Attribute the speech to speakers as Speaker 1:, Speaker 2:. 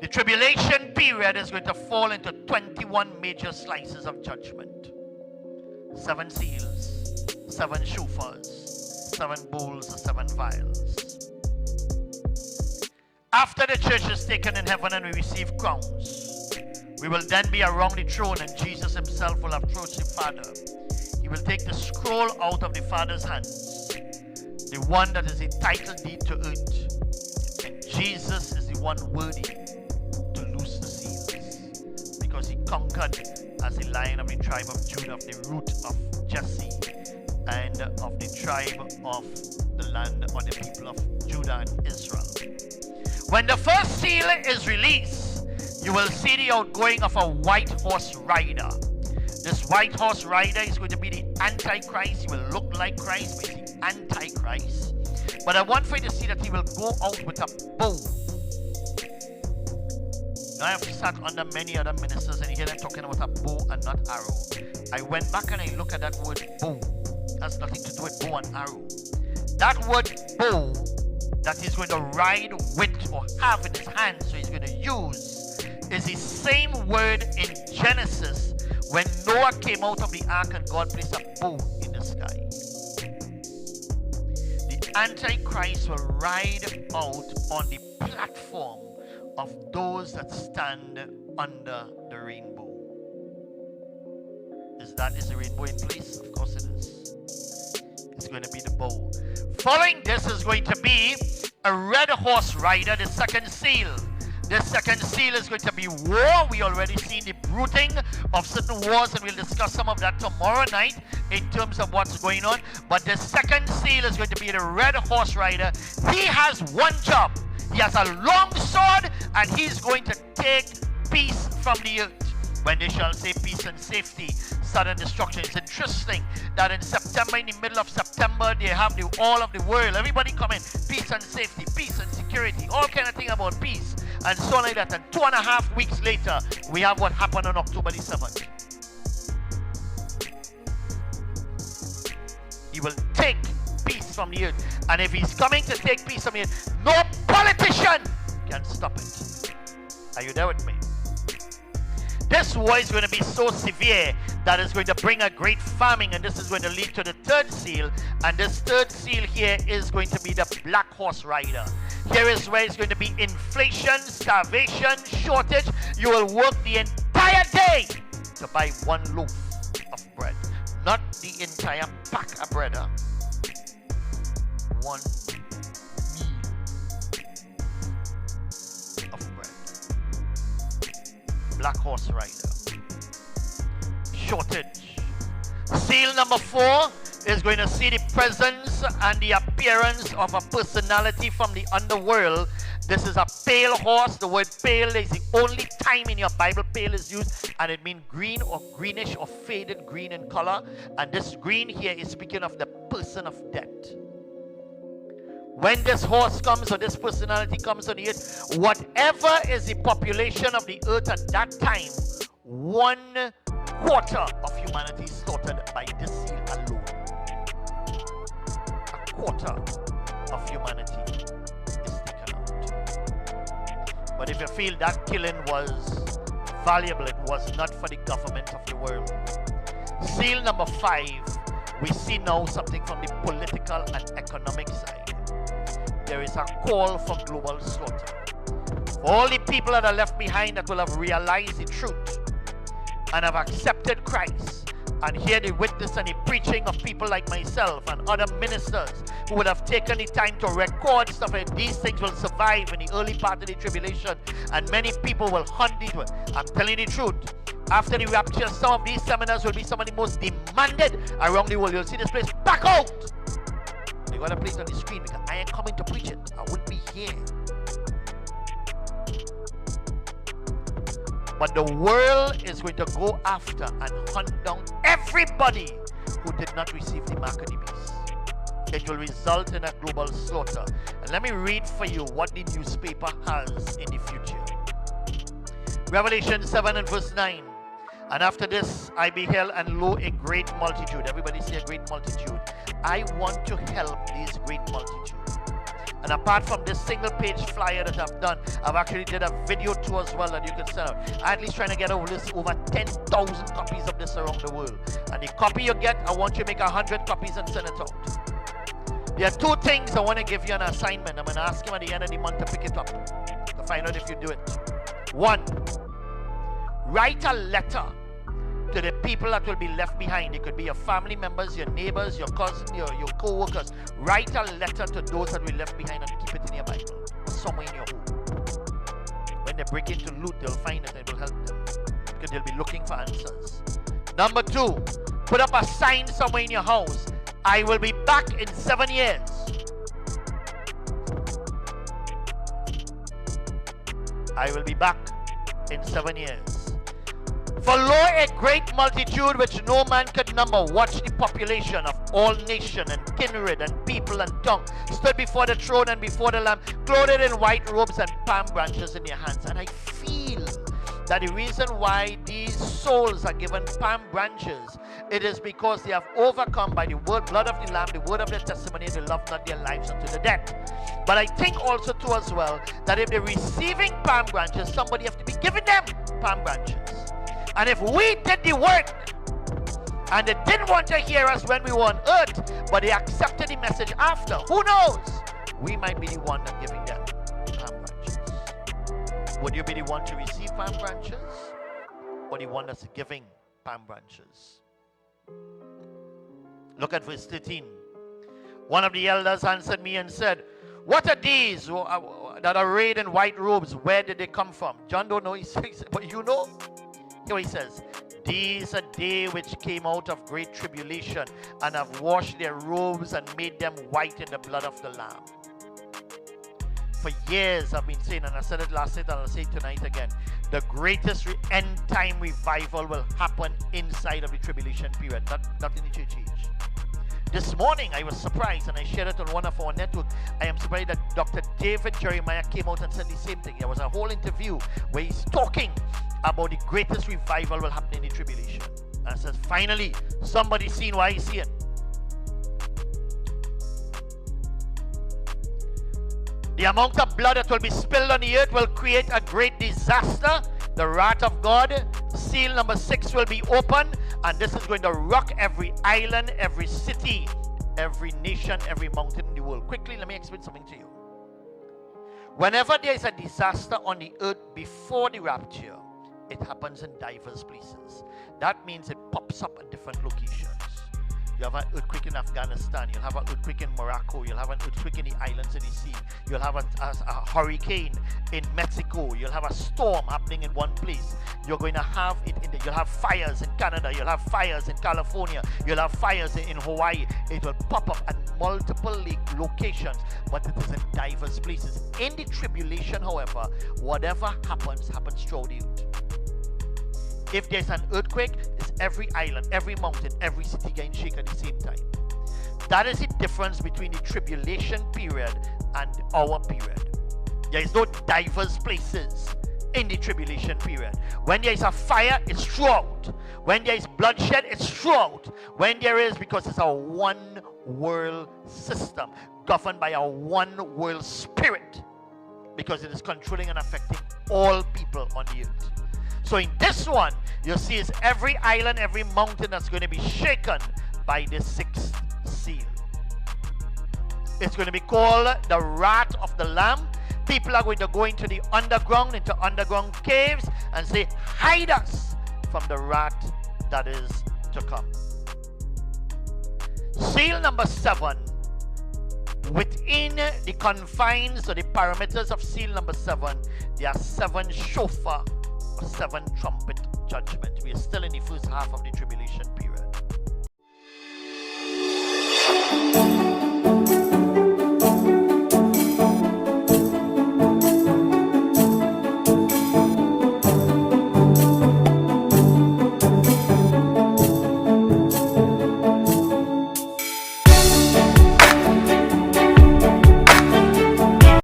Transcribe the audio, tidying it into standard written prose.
Speaker 1: The tribulation period is going to fall into 21 major slices of judgment. 7 seals, 7 shofars, 7 bowls, 7 vials. After the church is taken in heaven and we receive crowns, we will then be around the throne, and Jesus himself will approach the Father. He will take the scroll out of the Father's hands, the one that is a title deed to earth. And Jesus is the one worthy to loose the seals, because he conquered as the Lion of the tribe of Judah, of the root of Jesse, and of the tribe of the land or the people of Judah and Israel. When the first seal is released, you will see the outgoing of a white horse rider. This white horse rider is going to be the Antichrist. He will look like Christ, but he's the Antichrist. But I want for you to see that he will go out with a bow. Now I have sat under many other ministers and you hear them talking about a bow and not arrow. I went back and I looked at that word bow. It has nothing to do with bow and arrow. That word bow that he's going to ride with or have in his hand, so he's going to use, is the same word in Genesis when Noah came out of the ark and God placed a bow in the sky. The Antichrist will ride out on the platform of those that stand under the rainbow. Is the rainbow in place? Of course it is. It's going to be the bow. Following this is going to be a red horse rider, the second seal. The second seal is going to be war. We already seen the brooding of certain wars, and we'll discuss some of that tomorrow night in terms of what's going on. But the second seal is going to be the red horse rider. He has one job. He has a long sword, and he's going to take peace from the earth. When they shall say peace and safety, sudden destruction. It's interesting that in September, in the middle of September, they have all of the world. Everybody come in. Peace and safety, peace and security, all kind of thing about peace. And so like that. And 2.5 weeks later, we have what happened on October the 7th. He will take peace from the earth. And if he's coming to take peace from the earth, no politician can stop it. Are you there with me? This war is going to be so severe that it's going to bring a great famine, and this is going to lead to the third seal. And this third seal here is going to be the black horse rider. Here is where it's going to be inflation, starvation, shortage. You will work the entire day to buy one loaf of bread. Not the entire pack of bread. One meal of bread. Black horse rider. Shortage. Seal number 4 is going to see the presence and the appearance of a personality from the underworld. This is a pale horse. The word pale is the only time in your Bible pale is used, and it means green or greenish or faded green in color. And this green here is speaking of the person of death. When this horse comes or this personality comes on the earth, whatever is the population of the earth at that time, 1/4 of humanity is slaughtered by this seal alone. 1/4 of humanity is taken out. But if you feel that killing was valuable, it was not for the government of the world. Seal number 5, we see now something from the political and economic side. There is a call for global slaughter. For all the people that are left behind that will have realized the truth and have accepted Christ, and hear the witness and the preaching of people like myself and other ministers who would have taken the time to record stuff, and these things will survive in the early part of the tribulation, and many people will hunt it. I'm telling you the truth. After the rapture, some of these seminars will be some of the most demanded around the world. You'll see this place back out. They're going to place it on the screen because I ain't coming to preach it. I wouldn't be here. But the world is going to go after and hunt down everybody who did not receive the mark of the beast. It will result in a global slaughter. And let me read for you what the newspaper has in the future. Revelation 7 and verse 9. And after this I beheld, and lo, a great multitude. Everybody say a great multitude. I want to help this great multitude. And apart from this single page flyer that I've done, I've actually did a video too as well that you can send out. I'm at least trying to get over 10,000 copies of this around the world. And the copy you get, I want you to make 100 copies and send it out. There are two things I want to give you an assignment. I'm going to ask you at the end of the month to pick it up, to find out if you do it. One, write a letter to the people that will be left behind. It could be your family members, your neighbors, your cousins, your co-workers. Write a letter to those that will be left behind and keep it in your Bible, somewhere in your home. When they break into loot, they'll find it and it will help them, because they'll be looking for answers. Number two, put up a sign somewhere in your house. I will be back in 7 years. I will be back in 7 years. For lo, a great multitude which no man could number, watch the population of all nation and kindred and people and tongue, stood before the throne and before the Lamb, clothed in white robes and palm branches in their hands. And I feel that the reason why these souls are given palm branches, it is because they have overcome by the blood of the Lamb, the word of their testimony, and they love not their lives unto the death. But I think also too as well, that if they're receiving palm branches, somebody have to be giving them palm branches. And if we did the work, and they didn't want to hear us when we were on earth, but they accepted the message after, who knows? We might be the one that's giving them palm branches. Would you be the one to receive palm branches, or the one that's giving palm branches? Look at verse 13. One of the elders answered me and said, what are these that are arrayed in white robes? Where did they come from? John don't know, he says, but you know. Here he says, these are they which came out of great tribulation and have washed their robes and made them white in the blood of the Lamb. For years I've been saying, and I said it last night and I'll say it tonight again, the greatest end time revival will happen inside of the tribulation period, not in the church age. This morning I was surprised, and I shared it on one of our network. I am surprised that Dr. David Jeremiah came out and said the same thing. There was a whole interview where he's talking about the greatest revival will happen in the tribulation. And I said, finally, somebody seen why I see it. The amount of blood that will be spilled on the earth will create a great disaster. The wrath of God. Seal number 6 will be open, and this is going to rock every island, every city, every nation, every mountain in the world. Quickly, let me explain something to you. Whenever there is a disaster on the earth before the rapture, it happens in diverse places. That means it pops up at different locations. You have an earthquake in Afghanistan. You'll have an earthquake in Morocco. You'll have an earthquake in the islands of the sea. You'll have a hurricane in Mexico. You'll have a storm happening in one place. You're going to have it you'll have fires in Canada. You'll have fires in California. You'll have fires in Hawaii. It will pop up at multiple locations, but it is in diverse places. In the tribulation, however, whatever happens throughout the earth. If there's an earthquake, it's every island, every mountain, every city getting shaken at the same time. That is the difference between the tribulation period and our period. There is no diverse places in the tribulation period. When there is a fire, it's throughout. When there is bloodshed, it's throughout. When there is, because it's a one world system governed by a one world spirit, because it is controlling and affecting all people on the earth. So in this one, you'll see it's every island, every mountain that's going to be shaken by the 6th seal. It's going to be called the wrath of the Lamb. People are going to go into the underground, into underground caves, and say, hide us from the wrath that is to come. Seal number 7. Within the confines or the parameters of seal number 7, there are 7 shofar, 7 trumpet judgment. We are still in the first half of the tribulation period.